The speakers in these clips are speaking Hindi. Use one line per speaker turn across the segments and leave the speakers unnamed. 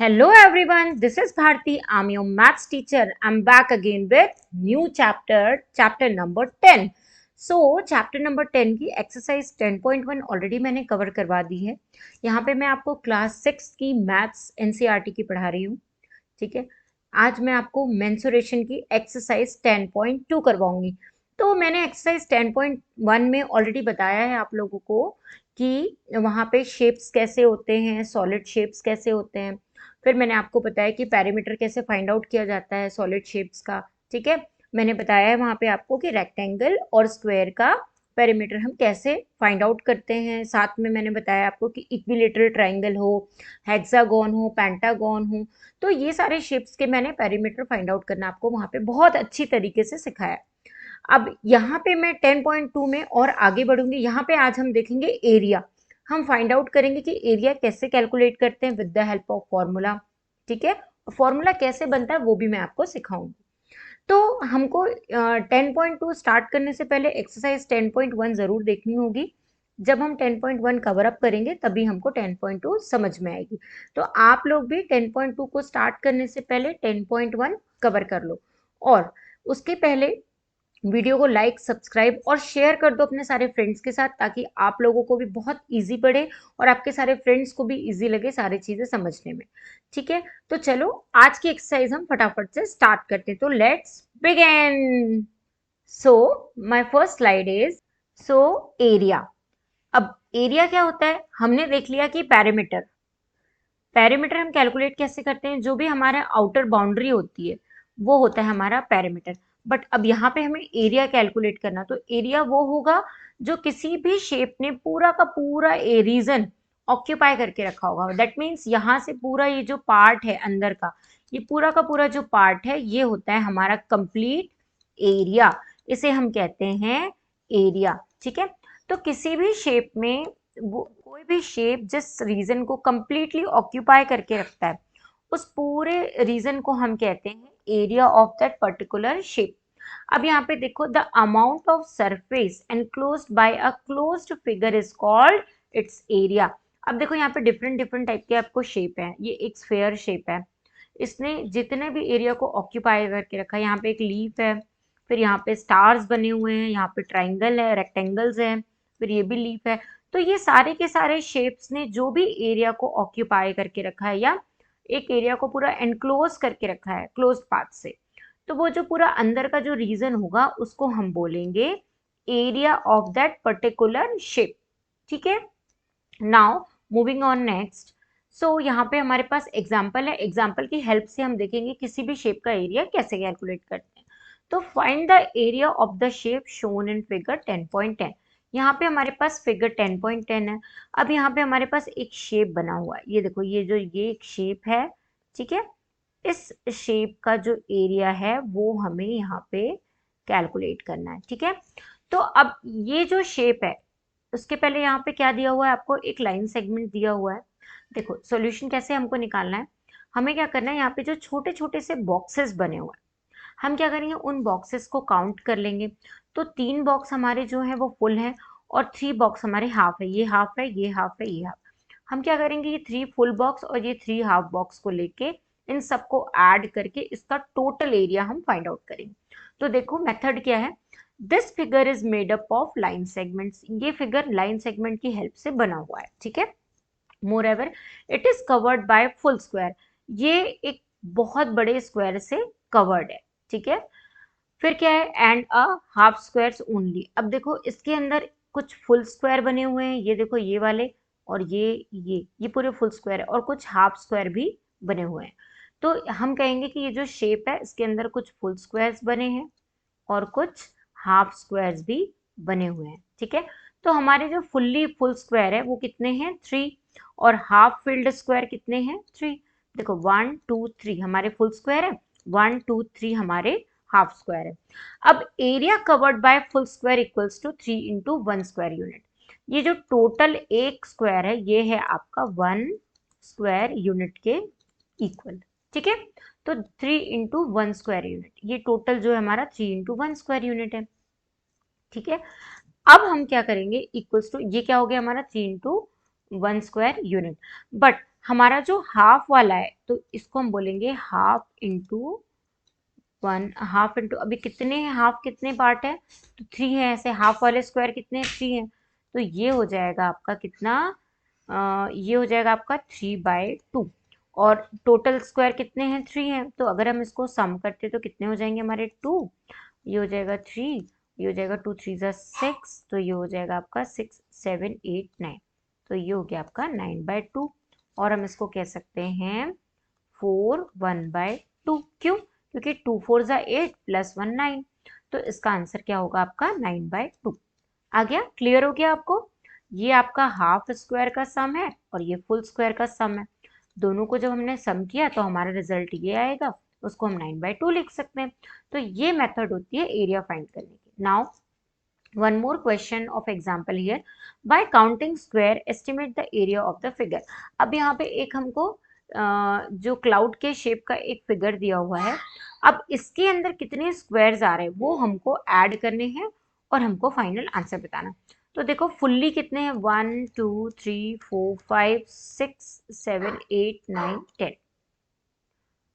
Hello everyone, this is Bharti. I'm your maths teacher. I'm back again with new chapter number 10. Chapter number 10 की एक्सरसाइज 10.1 ऑलरेडी मैंने कवर करवा दी है। यहाँ पे मैं आपको क्लास 6 की मैथ्स एनसीईआरटी की पढ़ा रही हूँ। ठीक है, आज मैं आपको मेंसुरेशन की एक्सरसाइज 10.2 करवाऊंगी। तो मैंने एक्सरसाइज 10.1 में ऑलरेडी बताया है आप लोगों को कि वहाँ पे शेप्स कैसे होते हैं, सॉलिड शेप्स कैसे होते हैं। फिर मैंने आपको बताया कि पैरामीटर कैसे फाइंड आउट किया जाता है सॉलिड शेप्स का। ठीक है, मैंने बताया है वहाँ पे आपको कि रेक्टेंगल और स्क्वायर का पेरीमीटर हम कैसे फाइंड आउट करते हैं। साथ में मैंने बताया आपको कि इक्विलेटरल ट्राइंगल हो, हेक्सागोन हो, पेंटागोन हो, तो ये सारे शेप्स के मैंने पेरीमीटर फाइंड आउट करना आपको वहाँ पे बहुत अच्छी तरीके से सिखाया। अब यहाँ पे मैं 10.2 में और आगे बढ़ूंगी। यहाँ पे आज हम देखेंगे एरिया। हम फाइंड आउट करेंगे कि एरिया कैसे कैलकुलेट करते हैं with the help of formula. ठीक है, फॉर्मूला कैसे बनता है वो भी मैं आपको सिखाऊंगी। तो हमको 10.2 स्टार्ट करने से पहले एक्सरसाइज 10.1 जरूर देखनी होगी। जब हम 10.1 कवर अप करेंगे तभी हमको 10.2 समझ में आएगी। तो आप लोग भी 10.2 को स्टार्ट करने से पहले 10.1 कवर कर लो। और उसके पहले वीडियो को लाइक, सब्सक्राइब और शेयर कर दो अपने सारे फ्रेंड्स के साथ, ताकि आप लोगों को भी बहुत इजी पड़े और आपके सारे फ्रेंड्स को भी इजी लगे सारी चीजें समझने में। ठीक है, तो चलो आज की एक्सरसाइज हम फटाफट से स्टार्ट करते हैं। तो let's begin. So my first slide is so area. अब एरिया क्या होता है हमने देख लिया कि पैरामीटर। पैरामीटर हम कैलकुलेट कैसे करते हैं, जो भी हमारा आउटर बाउंड्री होती है वो होता है हमारा पैरामीटर। बट अब यहाँ पे हमें एरिया कैलकुलेट करना, तो एरिया वो होगा जो किसी भी शेप ने पूरा का पूरा ए रीजन ऑक्यूपाई करके रखा होगा। दैट मीन्स यहाँ से पूरा ये जो पार्ट है अंदर का, ये पूरा का पूरा जो पार्ट है ये होता है हमारा कंप्लीट एरिया। इसे हम कहते हैं एरिया। ठीक है, तो किसी भी शेप में वो कोई भी शेप जिस रीजन को कंप्लीटली ऑक्यूपाई करके रखता है उस पूरे रीजन को हम कहते हैं area of that particular shape. अब यहाँ पे देखो, the amount of surface enclosed bye a closed figure is called its area. अब देखो यहाँ पे डिफरेंट डिफरेंट टाइप के आपको शेप है। ये एक स्फेयर शेप है, इसने जितने भी एरिया को ऑक्यूपाई करके रखा है। यहाँ पे एक लीफ है, फिर यहाँ पे स्टार्स बने हुए हैं, यहाँ पे ट्राइंगल है, रेक्टेंगल्स हैं, फिर ये भी लीफ है। तो ये सारे के सारे शेप्स ने जो भी एरिया को ऑक्यूपाई करके रखा है या एक एरिया को पूरा एनक्लोज करके रखा है क्लोज पाथ से, तो वो जो पूरा अंदर का जो रीजन होगा उसको हम बोलेंगे area of that particular shape. ठीक है, नाउ मूविंग ऑन नेक्स्ट। सो यहाँ पे हमारे पास एग्जाम्पल है, एग्जाम्पल की हेल्प से हम देखेंगे किसी भी शेप का एरिया कैसे कैलकुलेट करते हैं। तो find the area of the shape shown in figure 10.10। यहाँ पे हमारे पास फिगर 10.10 है। अब यहाँ पे हमारे पास एक शेप बना हुआ है, ये देखो, ये एक शेप है। ठीक है, इस शेप का जो एरिया है वो हमें यहाँ पे कैलकुलेट करना है। ठीक है, तो अब ये जो शेप है उसके पहले यहाँ पे क्या दिया हुआ है आपको, एक लाइन सेगमेंट दिया हुआ है। देखो सॉल्यूशन कैसे हमको निकालना है, हमें क्या करना है, यहाँ पे जो छोटे छोटे से बॉक्सेस बने हुए हैं हम क्या करेंगे, उन बॉक्सेस को काउंट कर लेंगे। तो 3 बॉक्स हमारे जो है वो फुल है और 3 बॉक्स हमारे हाफ है। ये हाफ है, ये हाफ है, ये हाफ। हम क्या करेंगे, ये 3 फुल बॉक्स और ये 3 हाफ बॉक्स को लेके इन सबको ऐड करके इसका टोटल एरिया हम फाइंड आउट करेंगे। तो देखो मेथड क्या है, this figure is made up of line segments. ये फिगर लाइन सेगमेंट की हेल्प से बना हुआ है। ठीक है, moreover it is covered by full square. ये एक बहुत बड़े स्क्वायर से कवर्ड है। ठीक है, फिर क्या है, and a half squares only. अब देखो इसके अंदर कुछ फुल स्क्वायर बने हुए हैं, ये देखो ये वाले, और ये पूरे फुल स्क्वायर है, और कुछ हाफ स्क्वायर भी बने हुए हैं। तो हम कहेंगे कि ये जो शेप है इसके अंदर कुछ फुल स्क्वायर्स बने हैं और कुछ हाफ स्क्वायर्स भी बने हुए हैं। ठीक है, तो हमारे जो फुल्ली फुल स्क्वायर है वो कितने हैं, 3। और हाफ फिल्ड स्क्वायर कितने हैं, 3। देखो 1 2 3 हमारे फुल स्क्वायर है, 1 2 3 हमारे हाफ स्क्वायर है। अब area covered by full square equals to 3 into 1 square unit. ये जो टोटल एक स्क्वायर है ये है आपका 1 स्क्वायर यूनिट के इक्वल। ठीक है, तो 3 इंटू 1 स्क्वायर यूनिट, ये टोटल जो है हमारा 3 इंटू 1 स्क्वायर यूनिट है। ठीक है, अब हम क्या करेंगे, इक्वल्स टू, ये क्या हो गया हमारा 3 इंटू 1 स्क्वायर यूनिट। बट हमारा जो हाफ वाला है तो इसको हम बोलेंगे हाफ इंटू 1, हाफ इंटू, अभी कितने हैं हाफ, कितने पार्ट है तो 3 है, ऐसे हाफ वाले स्क्वायर कितने 3 है, तो ये हो जाएगा आपका कितना, ये हो जाएगा आपका 3/2। और टोटल स्क्वायर कितने हैं 3 हैं, तो अगर हम इसको सम करते तो कितने हो जाएंगे हमारे 2, ये हो जाएगा 3, ये हो जाएगा 2 3 जा 6, तो ये हो जाएगा आपका 6 7 8 9, तो ये हो गया आपका 9/2। और हम इसको कह सकते हैं 4 1/2, क्यों, क्योंकि 2 4 जा 8 प्लस 1 9, तो इसका आंसर क्या होगा आपका 9/2। आ गया, क्लियर हो गया आपको। ये आपका हाफ स्क्वायर का सम है और ये फुल स्क्वायर का सम है, दोनों को जब हमने सम किया तो हमारा रिजल्ट ये आएगा, उसको हम 9/2 लिख सकते हैं। तो ये मेथड होती है एरिया फाइंड करने की। Now one more question of example here, by counting square estimate the area of the figure। अब यहाँ पे एक हमको जो क्लाउड के शेप का एक फिगर दिया हुआ है, अब इसके अंदर कितने स्क्वायर्स आ रहे हैं वो हमको ऐड करने हैं और हमको फाइनल आंसर बताना। तो देखो फुल्ली कितने हैं, 1 2 3 4 5 6 7 8 9 10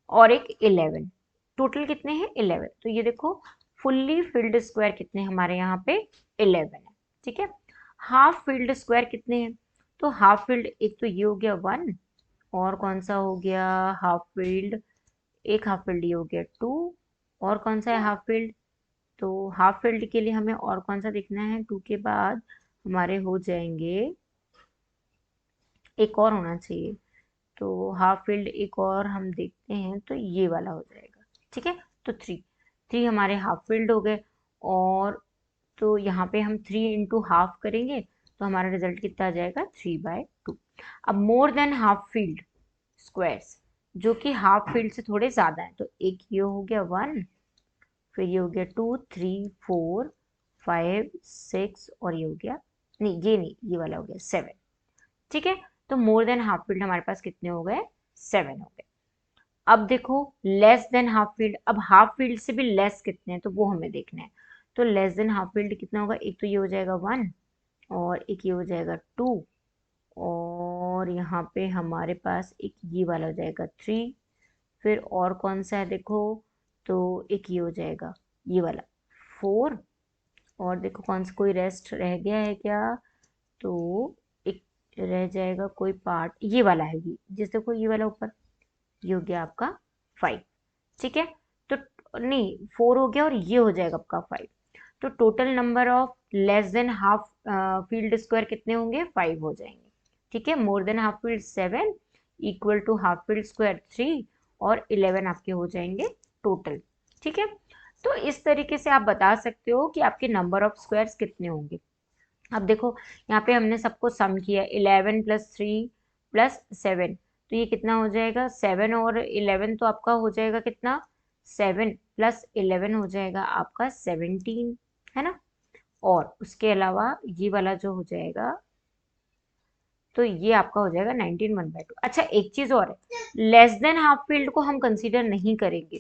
और एक 11, टोटल कितने हैं 11। तो ये देखो फुल्ली फिल्ड स्क्वायर कितने हमारे यहाँ पे 11 है, ठीक है। हाफ फिल्ड स्क्वायर कितने हैं, तो हाफ फिल्ड एक तो ये हो गया 1, और कौन सा हो गया हाफ फील्ड, एक हाफ फील्ड ये हो गया 2, और कौन सा है हाफ फील्ड, तो हाफ फील्ड के लिए हमें और कौन सा देखना है, 2 के बाद हमारे हो जाएंगे, एक और होना चाहिए, तो हाफ फील्ड एक और हम देखते हैं तो ये वाला हो जाएगा, ठीक है। तो 3 हमारे हाफ फील्ड हो गए, और तो यहाँ पे हम 3 इंटू हाफ करेंगे तो हमारा रिजल्ट कितना आ जाएगा 3/2। अब मोर देन हाफ फील्ड स्क्वायर्स जो कि हाफ फील्ड से थोड़े ज्यादा है, तो एक ये हो गया 1, फिर ये हो गया 2 3 4 5 6, और ये हो गया, नहीं ये नहीं, ये वाला हो गया 7, ठीक है। तो मोर देन हाफ फील्ड हमारे पास कितने हो गए 7 हो गए। अब देखो लेस देन हाफ फील्ड, अब हाफ फील्ड से भी लेस कितने हैं तो वो हमें देखना है। तो लेस देन हाफ फील्ड कितना होगा, एक तो ये हो जाएगा 1, और एक ये हो जाएगा 2, और यहाँ पे हमारे पास एक ये वाला हो जाएगा 3, फिर और कौन सा है देखो, तो एक ये हो जाएगा ये वाला 4, और देखो कौन सा कोई रेस्ट रह गया है क्या, तो एक रह जाएगा कोई पार्ट, ये वाला है, ये जिस देखो ये वाला ऊपर, ये हो गया आपका 5, ठीक है। तो नहीं 4 हो गया और ये हो जाएगा आपका 5, तो total number of less than half filled square कितने होंगे 5 हो जाएंगे, ठीक है। More than half filled 7, equal to half filled square 3, और 11 आपके हो जाएंगे टोटल, ठीक है। तो इस तरीके से आप बता सकते हो कि आपके नंबर ऑफ स्क्वायर्स कितने होंगे। अब देखो यहाँ पे हमने सबको सम किया, 11 + 3 + 7, तो ये कितना हो जाएगा 7 और 11, तो आपका हो जाएगा कितना 7 + 11 हो जाएगा आपका 17, है ना। और उसके अलावा ये वाला जो हो जाएगा, तो ये आपका हो जाएगा 19 1/2। अच्छा एक चीज और है, लेस देन हाफ फील्ड को हम कंसीडर नहीं करेंगे,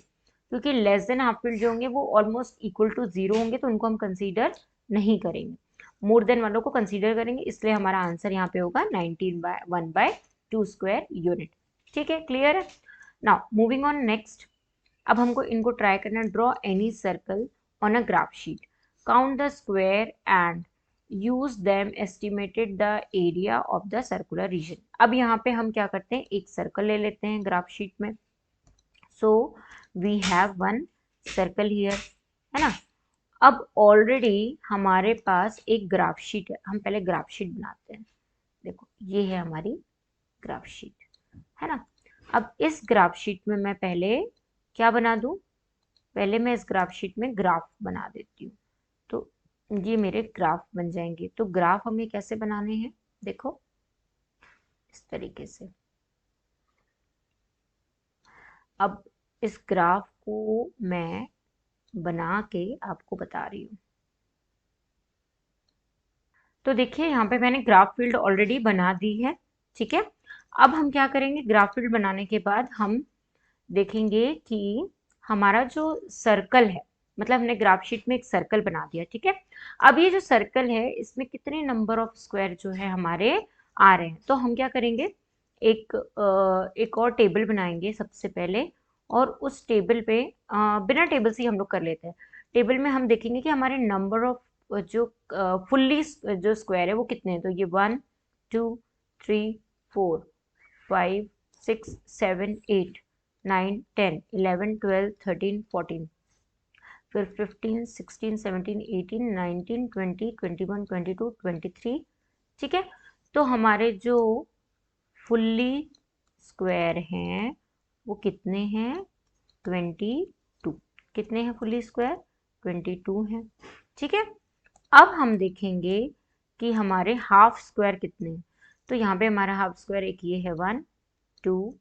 क्योंकि लेस देन हाफ फील्ड जो होंगे वो ऑलमोस्ट इक्वल टू 0 होंगे, तो उनको हम कंसीडर नहीं करेंगे, मोर देन वालों को कंसीडर करेंगे, इसलिए हमारा आंसर यहाँ पे होगा 19/1/2 स्क्वायर यूनिट, ठीक है, क्लियर है। नाउ मूविंग ऑन नेक्स्ट, अब हमको इनको ट्राई करना, draw any circle on a graph sheet, count the square and use them estimated the area of the circular region. अब यहाँ पे हम क्या करते हैं, एक सर्कल ले लेते हैं ग्राफ शीट में, so we have one circle here, है ना। अब ऑलरेडी हमारे पास एक ग्राफ शीट है, हम पहले ग्राफ शीट बनाते हैं, देखो ये है हमारी ग्राफ शीट, है ना। अब इस ग्राफ शीट में मैं पहले क्या बना दूं, पहले मैं इस ग्राफ शीट में ग्राफ बना देती हूँ, तो ये मेरे ग्राफ बन जाएंगे। तो ग्राफ हमें कैसे बनाने हैं, देखो इस तरीके से। अब इस ग्राफ को मैं बना के आपको बता रही हूँ, तो देखिए यहाँ पे मैंने ग्राफ फील्ड ऑलरेडी बना दी है, ठीक है। अब हम क्या करेंगे, ग्राफ फील्ड बनाने के बाद हम देखेंगे कि हमारा जो सर्कल है, मतलब हमने ग्राफ शीट में एक सर्कल बना दिया, ठीक है। अब ये जो सर्कल है इसमें कितने नंबर ऑफ स्क्वायर जो है हमारे आ रहे हैं, तो हम क्या करेंगे, एक और टेबल बनाएंगे सबसे पहले, और उस टेबल पे बिना टेबल से ही हम लोग कर लेते हैं। टेबल में हम देखेंगे कि हमारे नंबर ऑफ जो फुल्ली जो स्क्वायर है वो कितने हैं। तो ये 1 2 3 4 5 6 7 8 9 10 11 12 13 14, फिर 15 16 17 18 19 20 21 22 23। ठीक है, तो हमारे जो फुल्ली स्क्वायर हैं वो कितने हैं? 22। कितने हैं फुल्ली स्क्वायर? 22 हैं। ठीक है, अब हम देखेंगे कि हमारे हाफ स्क्वायर कितने हैं। तो यहाँ पे हमारा हाफ स्क्वायर एक ये है 1 2,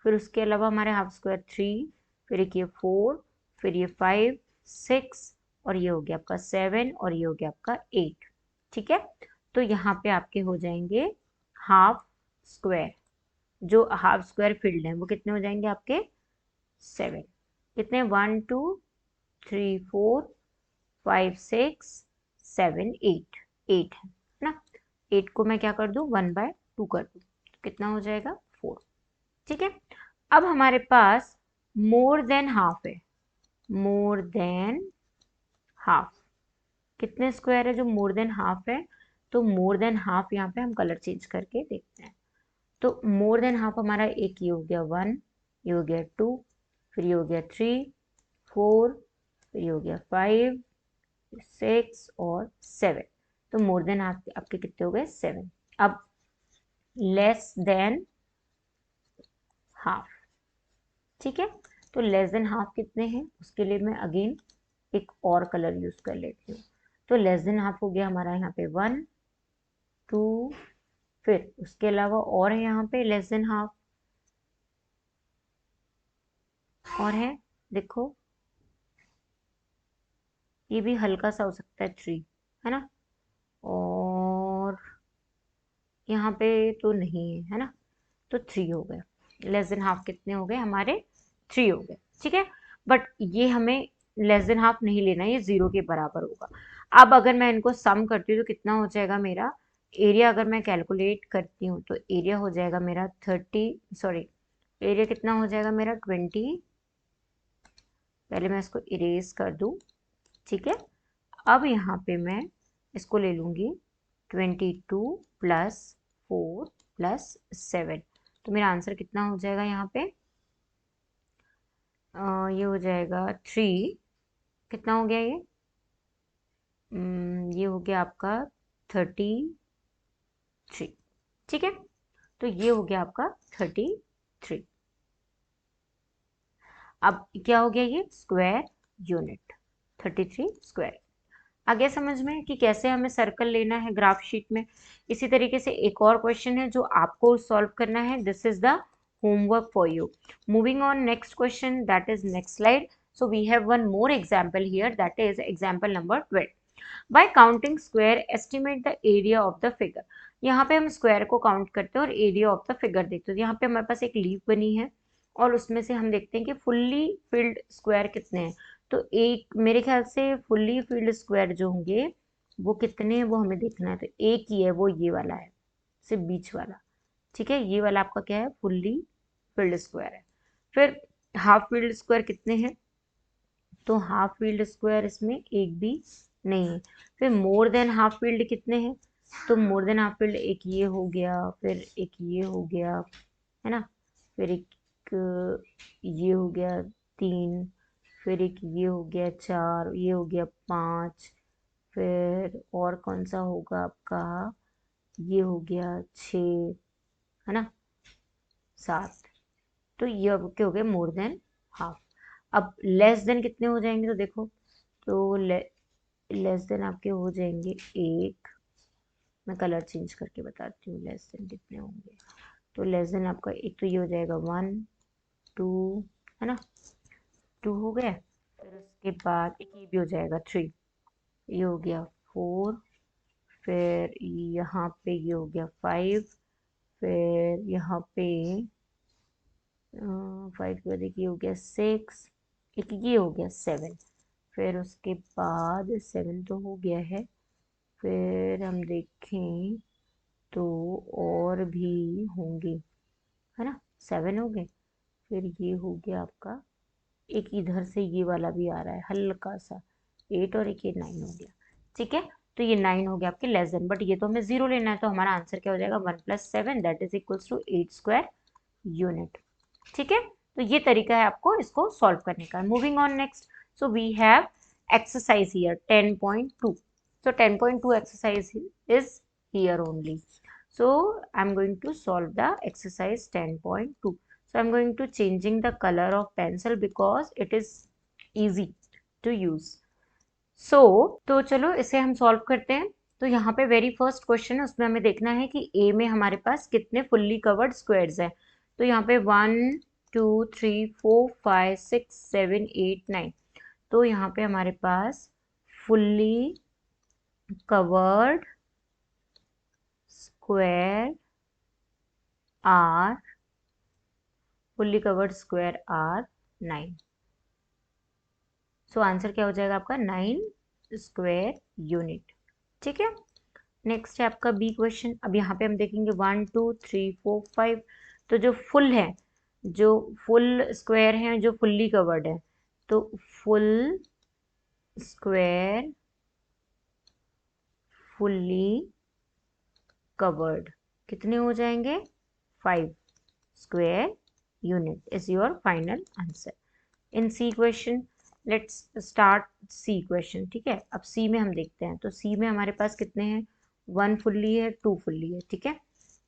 फिर उसके अलावा हमारे हाफ स्क्वायर 3, फिर एक ये 4, फिर ये 5 6, और ये हो गया आपका 7, और ये हो गया आपका 8। ठीक है, तो यहाँ पे आपके हो जाएंगे हाफ स्क्वायर, जो हाफ स्क्वायर फील्ड है वो कितने हो जाएंगे आपके? 7। कितने? 1 2 3 4 5 6 7 8, 8 है ना। 8 को मैं क्या कर दूं? 1/2 कर दूं, तो कितना हो जाएगा? 4। ठीक है, अब हमारे पास मोर देन हाफ है। मोर देन हाफ, कितने स्क्वायर है जो मोर देन हाफ है? तो मोर देन हाफ यहाँ पे हम कलर चेंज करके देखते हैं। तो मोर देन हाफ हमारा एक ये हो गया 1, ये हो गया 2, फिर ये हो गया 3 4, फिर ये हो गया 5 6 और 7। तो मोर देन आपके कितने हो गए? 7। अब लेस देन हाफ। ठीक है, तो लेस देन हाफ कितने हैं उसके लिए मैं अगेन एक और कलर यूज कर लेती हूँ। तो लेस देन हाफ हो गया हमारा यहाँ पे 1 2, फिर उसके अलावा और है यहाँ पे लेस देन हाफ, और है देखो ये भी हल्का सा हो सकता है 3, है ना, और यहाँ पे तो नहीं है, है ना। तो 3 हो गए। लेस देन हाफ कितने हो गए हमारे? 3 हो गए। ठीक है, बट ये हमें लेस देन हाफ नहीं लेना, ये 0 के बराबर होगा। अब अगर मैं इनको सम करती हूँ तो कितना हो जाएगा मेरा एरिया? अगर मैं कैलकुलेट करती हूँ तो एरिया हो जाएगा मेरा 30, सॉरी, एरिया कितना हो जाएगा मेरा? 20। पहले मैं इसको इरेज कर दूँ। ठीक है, अब यहाँ पे मैं इसको ले लूँगी 22 प्लस 4 प्लस 7। तो मेरा आंसर कितना हो जाएगा यहाँ पे? ये हो जाएगा 3। कितना हो गया ये? ये हो गया आपका 33। ठीक है, तो ये हो गया आपका 33। अब क्या हो गया? ये स्क्वायर यूनिट 33 स्क्वायर। आ गया समझ में कि कैसे हमें सर्कल लेना है ग्राफ शीट में। इसी तरीके से एक और क्वेश्चन है जो आपको सॉल्व करना है। This is the homework for you. Moving on next question, that is next slide. So we have one more example here, that is example number 12। By counting square estimate the area of the figure. यहाँ पे हम स्क्वायर को काउंट करते हैं और एरिया ऑफ द फिगर देखते हैं। यहाँ पे हमारे पास एक लीफ बनी है और उसमें से हम देखते हैं कि फुल्ली फिल्ड स्क्वायर कितने हैं। तो एक मेरे ख्याल से फुल्ली फिल्ड स्क्वायर जो होंगे वो कितने हैं वो हमें देखना है। तो एक ही है, वो ये वाला है, सिर्फ बीच वाला। ठीक है, ये वाला आपका क्या है? फुल्ली फिल्ड स्क्वायर है। फिर हाफ फिल्ड स्क्वायर कितने हैं? तो हाफ फील्ड स्क्वायर इसमें एक भी नहीं है। फिर मोर देन हाफ फील्ड कितने हैं? तो मोर देन हाफ फील्ड एक ये हो गया, फिर एक ये हो गया, है ना, फिर एक ये हो गया 3, फिर एक ये हो गया 4, ये हो गया 5, फिर और कौन सा होगा आपका? ये हो गया 6, है ना, 7। तो ये अब क्या हो गया? मोर देन हाफ। अब लेस देन कितने हो जाएंगे? तो देखो, तो लेस देन आपके हो जाएंगे 1। मैं कलर चेंज करके बताती हूँ लेस देन कितने होंगे। तो लेस देन आपका एक तो ये हो जाएगा 1 2, है ना, 2 हो गया। फिर उसके बाद एक ये भी हो जाएगा 3, ये हो गया 4, फिर यहाँ पे ये हो गया 5, फिर यहाँ पे 5 के बाद एक ये हो गया 6, एक ये हो गया 7। फिर उसके बाद 7 तो हो गया है। फिर हम देखें तो और भी होंगे, है ना, 7 हो गए, फिर ये हो गया आपका, एक इधर से ये वाला भी आ रहा है हल्का सा 8 और एक ये 9 हो गया, ठीक है। तो ये 9 हो गया आपके लेस देन, बट ये तो हमें 0 लेना है, तो हमारा आंसर क्या हो जाएगा 1 + 7 that is equals to 8 square unit, ठीक है। तो ये तरीका है आपको इसको सॉल्व करने का। Moving on next, so we have exercise here 10.2, so 10.2 exercise is here only, so I'm going to solve the exercise 10.2. so I'm going to changing the color of pencil because it is easy to use. so तो चलो इसे हम सॉल्व करते हैं। तो यहाँ पे वेरी फर्स्ट क्वेश्चन है, उसमें हमें देखना है कि ए में हमारे पास कितने फुल्ली कवर्ड स्क्वायर्स हैं। तो यहाँ पे 1 2 3 4 5 6 7 8 9, तो यहाँ पे हमारे पास fully covered square are, fully covered square are 9। सो आंसर क्या हो जाएगा आपका 9 स्क्वायर यूनिट, ठीक है। नेक्स्ट है आपका बी क्वेश्चन। अब यहाँ पे हम देखेंगे 1 2 3 4 5, तो जो फुल है, जो फुल स्क्वायर है, जो फुल्ली कवर्ड है, तो फुल स्क्वायर फुल्ली कवर्ड कितने हो जाएंगे 5 square unit is your final answer. In C question, let's start C question, ठीक है। अब सी में हम देखते हैं, तो सी में हमारे पास कितने हैं, 1 फुल्ली है, 2 फुल्ली है, ठीक है।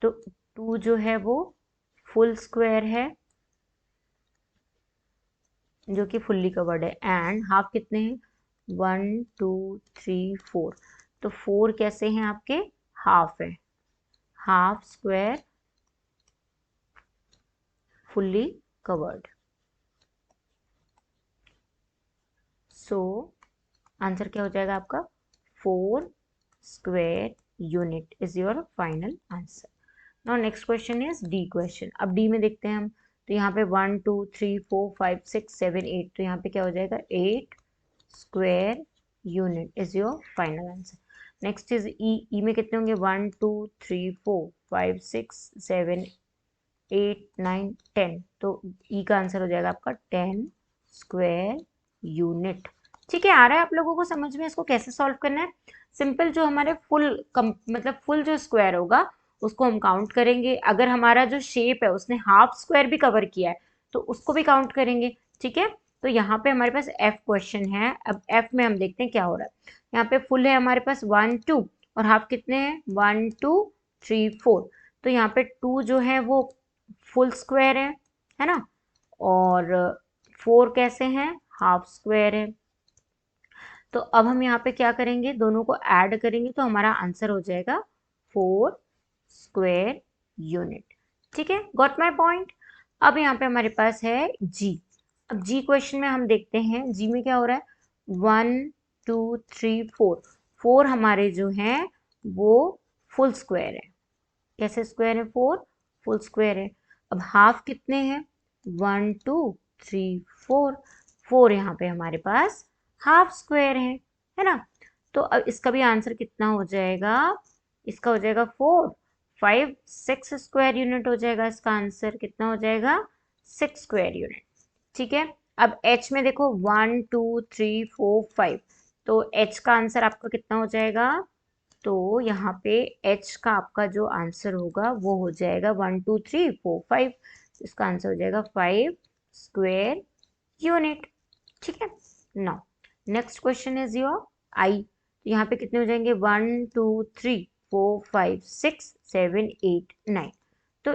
तो 2 जो है वो फुल स्क्वायर है जो कि फुल्ली कवर्ड है, एंड हाफ कितने हैं 1 2 3 4, तो 4 कैसे हैं आपके हाफ है, हाफ स्क्वायर फुल्ली कवर्ड। सो आंसर क्या हो जाएगा आपका 4 square unit is your final answer. Now next question is D question. अब डी में देखते हैं हम, तो यहाँ पे 1 2 3 4 5 6 7 8, तो यहाँ पे क्या हो जाएगा 8 square unit is your final answer. Next is E, E में कितने होंगे 1 2 3 4 5 6 7 8 9 10, तो ई का आंसर हो जाएगा आपका 10 स्क्वायर यूनिट, ठीक है। आ रहा है आप लोगों को समझ में इसको कैसे सॉल्व करना है। सिंपल, जो हमारे मतलब फुल जो स्क्वायर होगा उसको हम काउंट करेंगे, अगर हमारा जो शेप है उसने हाफ स्क्वायर भी कवर किया है तो उसको भी काउंट करेंगे, ठीक है। तो यहाँ पे हमारे पास एफ क्वेश्चन है। अब एफ में हम देखते हैं क्या हो रहा है। यहाँ पे फुल है हमारे पास 1 2, और हाफ कितने हैं 1 2 3 4, तो यहाँ पे 2 जो है वो फुल स्क्वायर है ना, और 4 कैसे हैं हाफ स्क्वायर है। तो अब हम यहाँ पे क्या करेंगे, दोनों को ऐड करेंगे तो हमारा आंसर हो जाएगा 4 स्क्वायर यूनिट, ठीक है। Got my point. अब यहाँ पे हमारे पास है जी। अब जी क्वेश्चन में हम देखते हैं जी में क्या हो रहा है 1 2 3 4, 4 हमारे जो हैं वो फुल स्क्वायर है। कैसे स्क्वायर है 4 फुल स्क्वायर है। अब हाफ कितने हैं 1 2 3 4, 4 यहाँ पे हमारे पास हाफ स्क्वायर है ना। तो अब इसका भी आंसर कितना हो जाएगा, इसका हो जाएगा 4 5 6 स्क्वायर यूनिट हो जाएगा। इसका आंसर कितना हो जाएगा 6 स्क्वायर यूनिट, ठीक है। अब एच में देखो 1 2 3 4 5, तो एच का आंसर आपका कितना हो जाएगा, तो यहाँ पे एच का आपका जो आंसर होगा वो हो जाएगा 1 2 3 4 5, इसका आंसर हो जाएगा 5 स्क्वायर यूनिट, ठीक है। Now next question is your I. तो यहाँ पे कितने हो जाएंगे 1 2 3 4 5 6 7 8 9, तो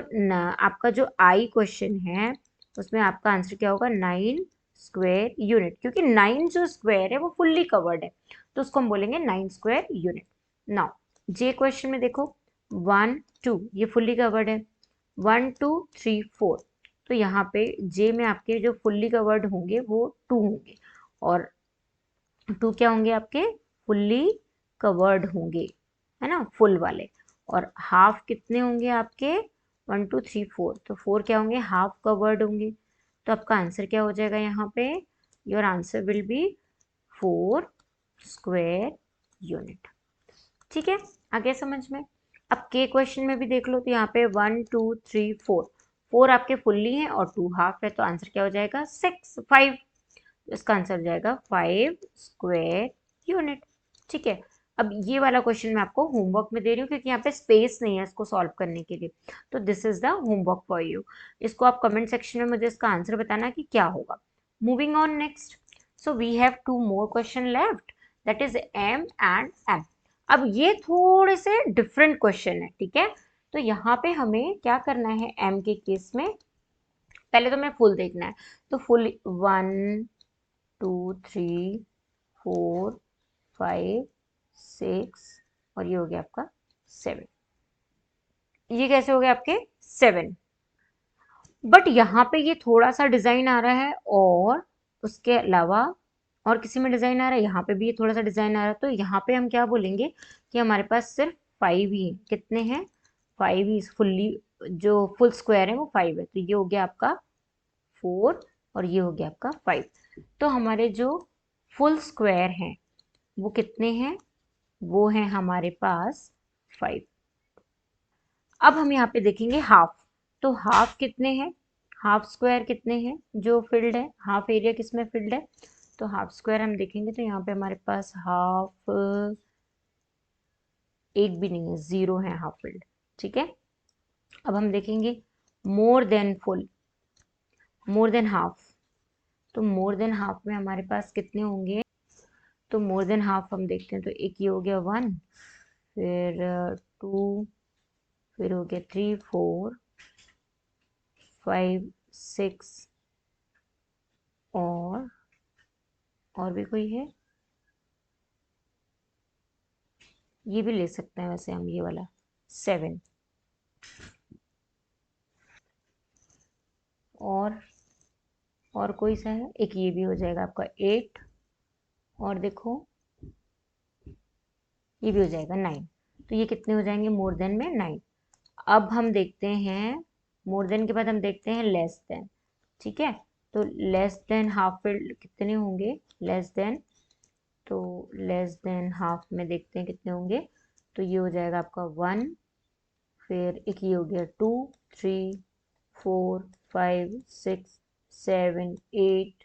आपका जो आई क्वेश्चन है उसमें आपका आंसर क्या होगा 9 स्क्वायर यूनिट, क्योंकि 9 जो स्क्वायर है वो फुल्ली कवर्ड है, तो उसको हम बोलेंगे 9 स्क्वायर यूनिट। नाउ जे क्वेश्चन में देखो 1 2 ये फुल्ली कवर्ड है, 1 2 3 4, तो यहाँ पे जे में आपके जो फुल्ली कवर्ड होंगे वो 2 होंगे, और 2 क्या होंगे आपके फुल्ली कवर्ड होंगे, है ना, फुल वाले। और हाफ कितने होंगे आपके 1 2 3 4, तो 4 क्या होंगे हाफ कवर्ड होंगे। तो आपका आंसर क्या हो जाएगा यहाँ पे, your answer will be 4 square unit, ठीक है। आगे समझ में। अब के क्वेश्चन में भी देख लो, तो यहाँ पे 1 2 3 4, 4 आपके फुल्ली हैं और 2 हाफ है, तो आंसर क्या हो जाएगा 5। इसका आंसर हो जाएगा 5 स्क्वायर यूनिट। ठीक है, अब ये वाला क्वेश्चन मैं आपको होमवर्क में दे रही हूँ क्योंकि यहाँ पे स्पेस नहीं है इसको सॉल्व करने के लिए, तो this is the homework for you. इसको आप कमेंट सेक्शन में मुझे इसका आंसर बताना कि क्या होगा। Moving on next, so we have 2 more question left, that is M and M. अब ये थोड़े से डिफरेंट क्वेश्चन है, ठीक है। तो यहाँ पे हमें क्या करना है, एम के केस में पहले तो हमें फुल देखना है, तो फुल 1 2 3 4 5 6 और ये हो गया आपका 7। ये कैसे हो गया आपके 7। बट यहाँ पे ये थोड़ा सा डिजाइन आ रहा है और उसके अलावा और किसी में डिजाइन आ रहा है, यहाँ पे भी ये थोड़ा सा डिजाइन आ रहा है, तो यहाँ पे हम क्या बोलेंगे कि हमारे पास सिर्फ 5 ही है। कितने हैं, 5 ही फुल्ली, जो फुल स्क्वायर है वो 5 है, तो ये हो गया आपका 4 और ये हो गया आपका 5। तो हमारे जो फुल स्क्वायर हैं वो कितने हैं, वो है हमारे पास 5। अब हम यहाँ पे देखेंगे हाफ, तो हाफ कितने हैं, हाफ स्क्वायर कितने हैं जो फिल्ड है, हाफ एरिया किस में फिल्ड है, तो हाफ स्क्वायर हम देखेंगे तो यहाँ पे हमारे पास हाफ एक भी नहीं है, 0 है हाफ फिल्ड। ठीक है, अब हम देखेंगे मोर देन फुल, मोर देन हाफ, तो मोर देन हाफ में हमारे पास कितने होंगे, तो मोर देन हाफ हम देखते हैं तो एक ये हो गया 1, फिर 2, फिर हो गया 3 4 5 6 और भी कोई है, ये भी ले सकते हैं वैसे हम, ये वाला 7 और कोई सा है, एक ये भी हो जाएगा आपका 8 और देखो ये भी हो जाएगा 9। तो ये कितने हो जाएंगे मोर देन में 9। अब हम देखते हैं मोर देन के बाद हम देखते हैं लेस देन। ठीक है, तो लेस देन हाफ फिल्ड कितने होंगे, लेस देन, तो लेस देन हाफ में देखते हैं कितने होंगे, तो ये हो जाएगा आपका 1, फिर एक ये हो गया 2 3 4 5 6 7 8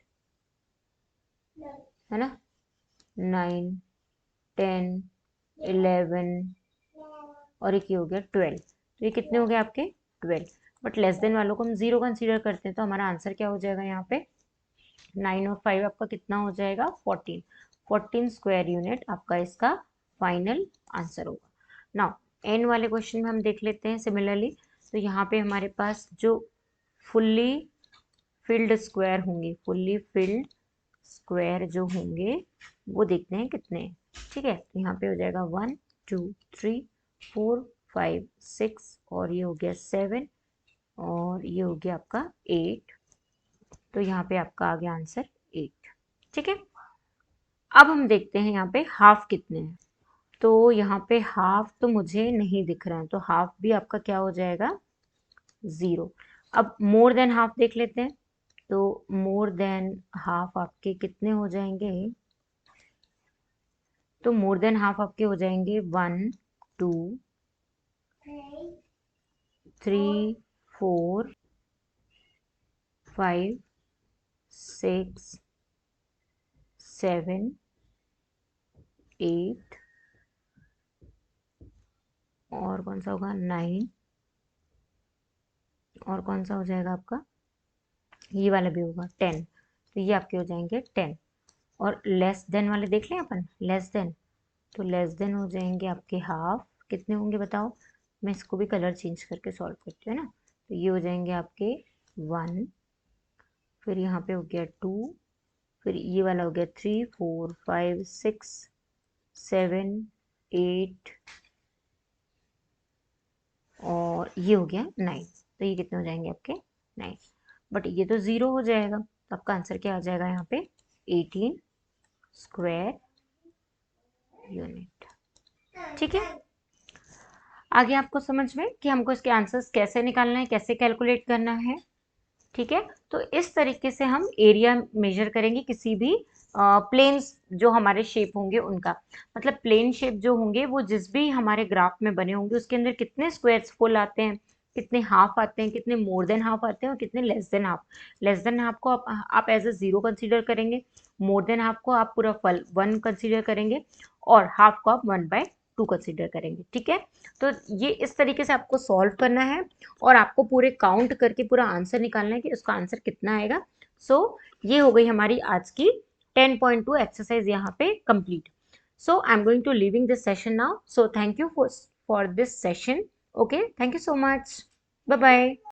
है ना, 9 10 11 और एक ये हो गया 12। तो ये कितने हो गए आपके 12। बट लेस देन वालों को हम 0 कंसीडर करते हैं, तो हमारा आंसर क्या हो जाएगा यहाँ पे 9 और 5 आपका कितना हो जाएगा 14 स्क्वायर यूनिट आपका इसका फाइनल आंसर होगा। नाउ एन वाले क्वेश्चन में हम देख लेते हैं सिमिलरली, तो यहाँ पे हमारे पास जो फुल्ली फिल्ड स्क्वायर होंगे, फुल्ली फिल्ड स्क्वायर जो होंगे वो देखते हैं कितने हैं। ठीक है, तो यहाँ पे हो जाएगा 1 2 3 4 5 6 और ये हो गया 7 और ये हो गया आपका 8, तो यहाँ पे आपका आ गया आंसर 8। ठीक है, अब हम देखते हैं यहाँ पे हाफ कितने हैं, तो यहाँ पे हाफ तो मुझे नहीं दिख रहा है, तो हाफ भी आपका क्या हो जाएगा 0। अब मोर देन हाफ देख लेते हैं, तो मोर देन हाफ आपके कितने हो जाएंगे, तो मोर देन हाफ आपके हो जाएंगे 1 2 3 4 5 6 7 8 और कौन सा होगा 9 और कौन सा हो जाएगा आपका, ये वाला भी होगा 10, तो ये आपके हो जाएंगे 10। और लेस देन वाले देख लें अपन, लेस देन, तो लेस देन हो जाएंगे आपके हाफ, कितने होंगे बताओ, मैं इसको भी कलर चेंज करके सॉल्व करती हूँ ना, तो ये हो जाएंगे आपके 1, फिर यहाँ पे हो गया 2, फिर ये वाला हो गया 3 4 5 6 7 8 और ये हो गया 9, तो ये कितने हो जाएंगे आपके 9। बट ये तो 0 हो जाएगा, तो आपका आंसर क्या आ जाएगा यहाँ पे 18 स्क्वायर यूनिट। ठीक है, आगे आपको समझ में कि हमको इसके आंसर्स कैसे निकालना है, कैसे कैलकुलेट करना है। ठीक है, तो इस तरीके से हम एरिया मेजर करेंगे किसी भी प्लेन्स जो हमारे शेप होंगे उनका, मतलब प्लेन शेप जो होंगे वो जिस भी हमारे ग्राफ में बने होंगे उसके अंदर कितने स्क्वायर्स फुल आते हैं, कितने हाफ आते हैं, कितने मोर देन हाफ आते हैं और कितने less than half. Less than half को आप एज अ 0 कंसीडर करेंगे, मोर देन हाफ को आप पूरा फल 1 कंसीडर करेंगे और हाफ को आप 1/2 कंसीडर करेंगे। ठीक है, तो ये इस तरीके से आपको सॉल्व करना है और आपको पूरे काउंट करके पूरा आंसर निकालना है कि उसका आंसर कितना आएगा। सो ये हो गई हमारी आज की 10.2 एक्सरसाइज यहाँ पे complete. So I'm going to leaving this session now. So thank you for this session. Okay, thank you so much. Bye bye.